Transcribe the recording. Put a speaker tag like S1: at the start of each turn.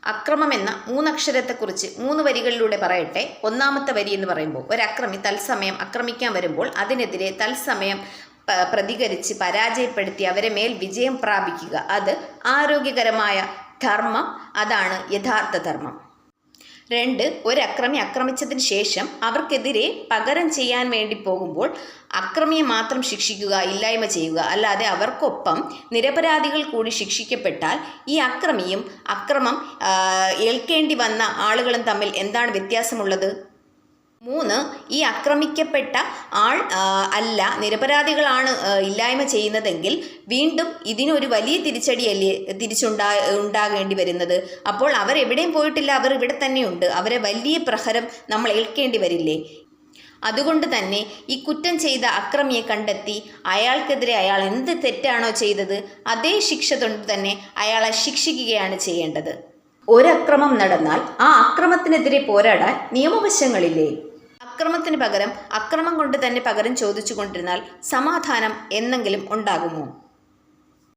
S1: അക്രമം എന്ന മൂന്നക്ഷരത്തെക്കുറിച്ച് 3 വരികളിലൂടെ പറയട്ടെ. ഒന്നാമത്തെ വരി എന്ന് പറയുമ്പോൾ, ഒരക്രമി തത്സമയം ആക്രമിക്കാൻ വരുമ്പോൾ അതിനെതിരെ തത്സമയം പ്രതികരിച്ച് പരാജയപ്പെടുത്തി അവരെ മേൽ വിജയം പ്രാപിക്കുക, അത് ആരോഗ്യകരമായ ധർമ്മം. അതാണ് യഥാർത്ഥ ധർമ്മം. 2, ഒരക്രമി ആക്രമിച്ചതിന് ശേഷം അവർക്കെതിരെ പകരം ചെയ്യാൻ വേണ്ടി പോകുമ്പോൾ അക്രമിയെ മാത്രം ശിക്ഷിക്കുക, ഇല്ലായ്മ ചെയ്യുക. അല്ലാതെ അവർക്കൊപ്പം നിരപരാധികൾ കൂടി ശിക്ഷിക്കപ്പെട്ടാൽ ഈ അക്രമിയും അക്രമം ഏൽക്കേണ്ടി വന്ന ആളുകളും തമ്മിൽ എന്താണ് വ്യത്യാസമുള്ളത്? 3, ഈ ആക്രമിക്കപ്പെട്ട ആൾ അല്ല നിരപരാധികളാണ് ഇല്ലായ്മ ചെയ്യുന്നതെങ്കിൽ വീണ്ടും ഇതിനൊരു വലിയ തിരിച്ചടിയല്ലേ ഉണ്ടാകേണ്ടി വരുന്നത്. അപ്പോൾ അവരെവിടെയും പോയിട്ടില്ല, അവർ ഇവിടെ തന്നെയുണ്ട്. അവരെ വലിയ പ്രഹരം നമ്മൾ ഏൽക്കേണ്ടി വരില്ലേ? അതുകൊണ്ട് തന്നെ ഈ കുറ്റം ചെയ്ത അക്രമിയെ കണ്ടെത്തി അയാൾക്കെതിരെ അയാൾ എന്ത് തെറ്റാണോ ചെയ്തത് അതേ ശിക്ഷ കൊണ്ട് തന്നെ അയാളെ ശിക്ഷിക്കുകയാണ് ചെയ്യേണ്ടത്. ഒരക്രമം നടന്നാൽ ആ അക്രമത്തിനെതിരെ പോരാടാൻ നിയമവശങ്ങളില്ലേ? അക്രമത്തിന് പകരം അക്രമം കൊണ്ട് തന്നെ പകരം ചോദിച്ചു കൊണ്ടിരുന്നാൽ സമാധാനം എന്നെങ്കിലും ഉണ്ടാകുമോ?